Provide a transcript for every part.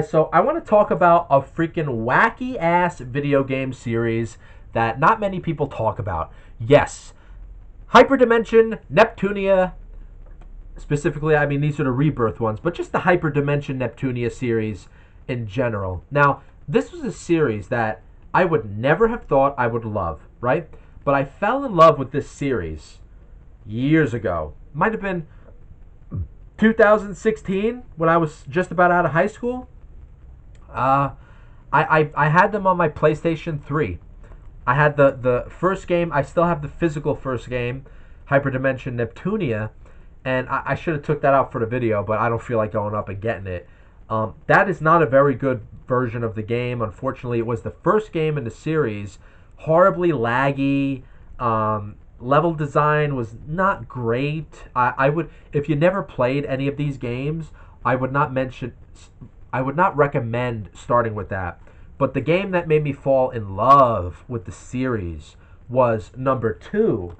So I want to talk about a freaking wacky ass video game series that not many people talk about. Yes, Hyperdimension Neptunia. Specifically, I mean these are the rebirth ones, but just the Hyperdimension Neptunia series in general. Now, this was a series that I would never have thought I would love, right? But I fell in love with this series years ago. Might have been 2016 when I was just about out of high school. Uh, I had them on my PlayStation 3. I had the first game. I still have the physical first game, Hyperdimension Neptunia, and I should have took that out for the video, but I don't feel like going up and getting it. That is not a very good version of the game. Unfortunately, it was the first game in the series. Horribly laggy. Level design was not great. I would, if you never played any of these games, I would not recommend starting with that. But the game that made me fall in love with the series was number two.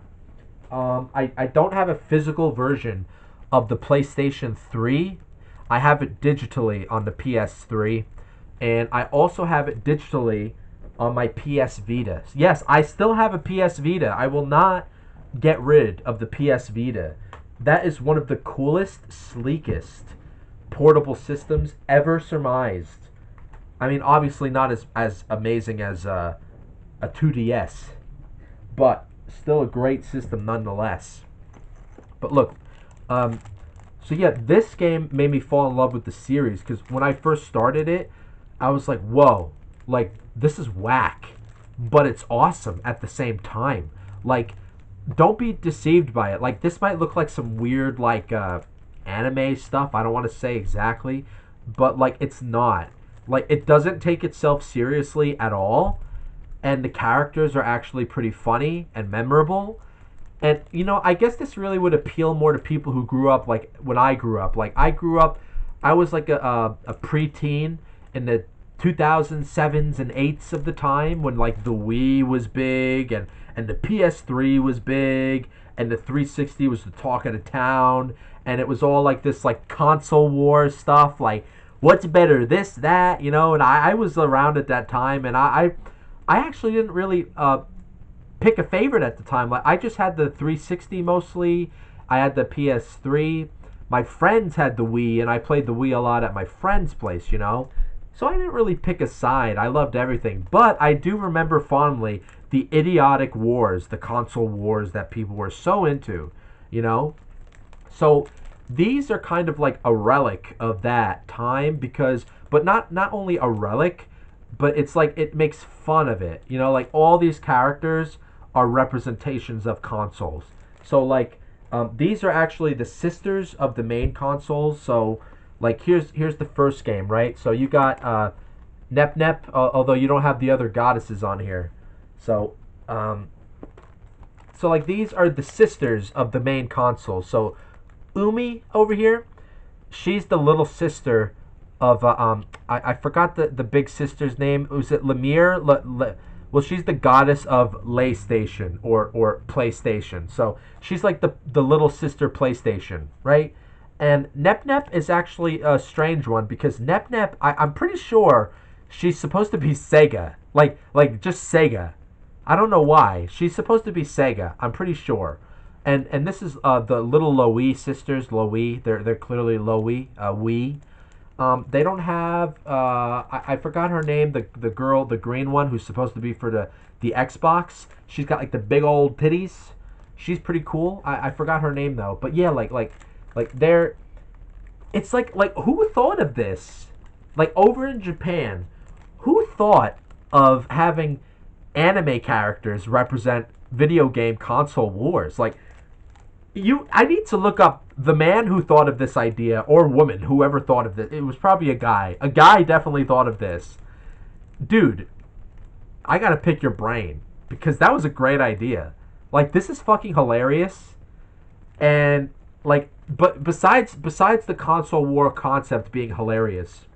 I don't have a physical version of the PlayStation 3. I have it digitally on the PS3. And I also have it digitally on my PS Vita. Yes, I still have a PS Vita. I will not get rid of the PS Vita. That is one of the coolest, sleekest portable systems ever surmised. I mean, obviously not as amazing as a 2DS, but still a great system nonetheless. But look, so yeah, this game made me fall in love with the series because when I first started it, I was like, whoa, like this is whack, but it's awesome at the same time. Like, don't be deceived by it. Like, this might look like some weird like anime stuff. I don't want to say exactly, but like it's not. Like, it doesn't take itself seriously at all, and the characters are actually pretty funny and memorable. And I guess this really would appeal more to people who grew up like when I grew up. Like, I was like a preteen in the 2007s and 8s of the time when like the Wii was big and the PS3 was big and the 360 was the talk of the town, and it was all like this like console war stuff, like what's better, this, that, and I was around at that time, and I actually didn't really pick a favorite at the time. Like, I just had the 360 mostly. I had the PS3. My friends had the Wii, and I played the Wii a lot at my friend's place. So I didn't really pick a side. I loved everything. But I do remember fondly the idiotic wars, the console wars that people were so into. So these are kind of like a relic of that time but not only a relic, but it's like it makes fun of it. Like all these characters are representations of consoles. So like these are actually the sisters of the main consoles. So like here's the first game, right? So you got Nep Nep, although you don't have the other goddesses on here. So so like these are the sisters of the main console. So Umi over here, she's the little sister of I forgot the big sister's name. Was it Lemire? Well, she's the goddess of LayStation or PlayStation. So she's like the little sister PlayStation, right? And Nep Nep is actually a strange one because Nep Nep, I'm pretty sure she's supposed to be Sega, like just Sega. I don't know why. She's supposed to be Sega. I'm pretty sure. And this is the little Loey sisters. Loey, they're clearly Loey. Wee. They don't have. I forgot her name. The girl, the green one, who's supposed to be for the Xbox. She's got like the big old titties. She's pretty cool. I forgot her name though. But yeah, like they're. It's like who thought of this? Like over in Japan, who thought of having anime characters represent video game console wars? Like, I need to look up the man who thought of this idea, or woman, whoever thought of this. It was probably a guy. A guy definitely thought of this. Dude, I gotta pick your brain because that was a great idea. Like, this is fucking hilarious. And like, but besides the console war concept being hilarious,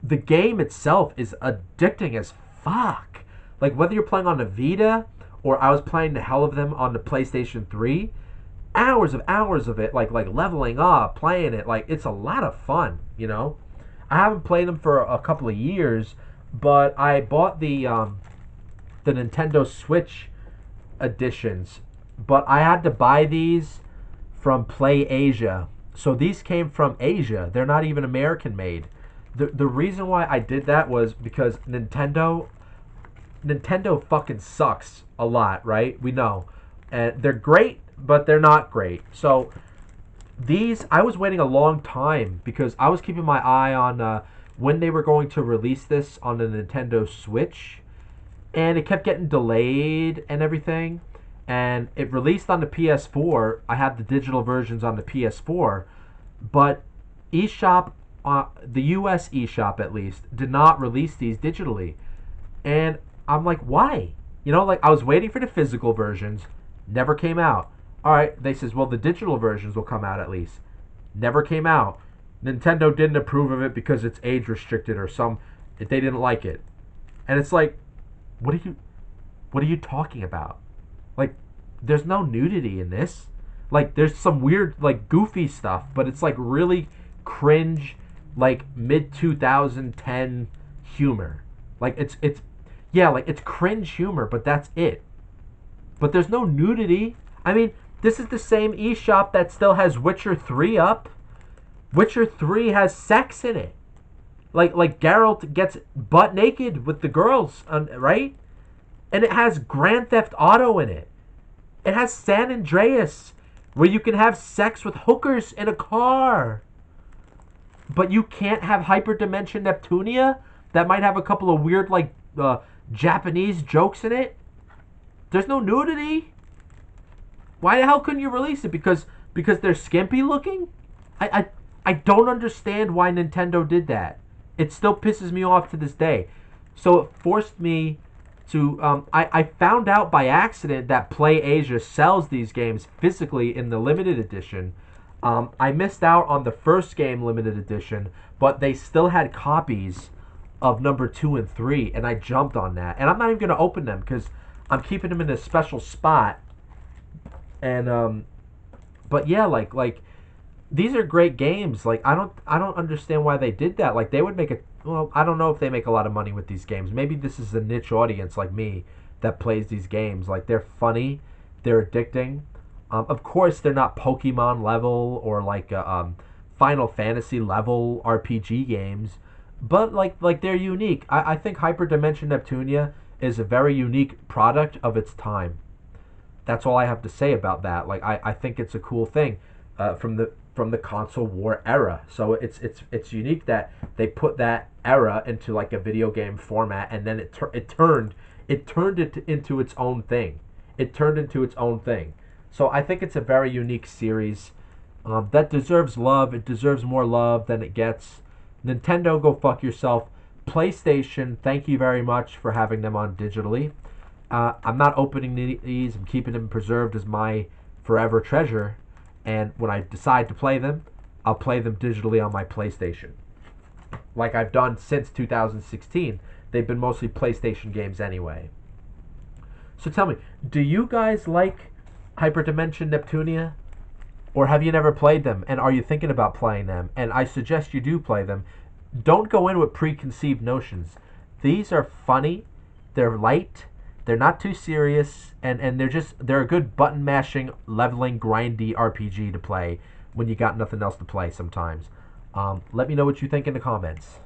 the game itself is addicting as fuck. Like, whether you're playing on the Vita or I was playing the hell of them on the PlayStation 3, hours of it, like leveling up, playing it, like it's a lot of fun. I haven't played them for a couple of years, but I bought the Nintendo Switch editions, but I had to buy these from Play Asia. So these came from Asia. They're not even American made. The reason why I did that was because Nintendo fucking sucks a lot, right? We know. And they're great, but they're not great. So these, I was waiting a long time because I was keeping my eye on when they were going to release this on the Nintendo Switch, and it kept getting delayed and everything. And it released on the PS4. I have the digital versions on the PS4, but eShop, the US eShop at least, did not release these digitally. And I'm like, why? Like I was waiting for the physical versions, never came out. All right, they says, well, the digital versions will come out at least. Never came out. Nintendo didn't approve of it because it's age restricted or they didn't like it. And it's like, what are you talking about? Like, there's no nudity in this. Like, there's some weird, like, goofy stuff, but it's like really cringe, like mid 2010 humor. Like it's cringe humor, but that's it. But there's no nudity. I mean, this is the same eShop that still has Witcher 3 up. Witcher 3 has sex in it. Like Geralt gets butt naked with the girls, right? And it has Grand Theft Auto in it. It has San Andreas, where you can have sex with hookers in a car. But you can't have Hyperdimension Neptunia that might have a couple of weird, like, Japanese jokes in it. There's no nudity. Why the hell couldn't you release it? Because they're skimpy looking? I don't understand why Nintendo did that. It still pisses me off to this day. So it forced me to... I found out by accident that Play Asia sells these games physically in the limited edition. I missed out on the first game limited edition, but they still had copies of number 2 and 3, and I jumped on that. And I'm not even going to open them because I'm keeping them in a special spot. And but yeah, like these are great games. Like I don't understand why they did that. Like they would make it. Well, I don't know if they make a lot of money with these games. Maybe this is a niche audience like me that plays these games. Like they're funny, they're addicting. Of course, they're not Pokemon level or like Final Fantasy level RPG games, but like they're unique. I think Hyperdimension Neptunia is a very unique product of its time. That's all I have to say about that. Like I think it's a cool thing from the console war era. So it's unique that they put that era into like a video game format, and then it turned it into its own thing. It turned into its own thing. So I think it's a very unique series that deserves love. It deserves more love than it gets. Nintendo, go fuck yourself. PlayStation, thank you very much for having them on digitally. I'm not opening these. I'm keeping them preserved as my forever treasure. And when I decide to play them, I'll play them digitally on my PlayStation. Like I've done since 2016. They've been mostly PlayStation games anyway. So tell me, do you guys like Hyperdimension Neptunia? Or have you never played them? And are you thinking about playing them? And I suggest you do play them. Don't go in with preconceived notions. These are funny. They're light. They're not too serious, and they're a good button mashing, leveling, grindy RPG to play when you got nothing else to play sometimes. Let me know what you think in the comments.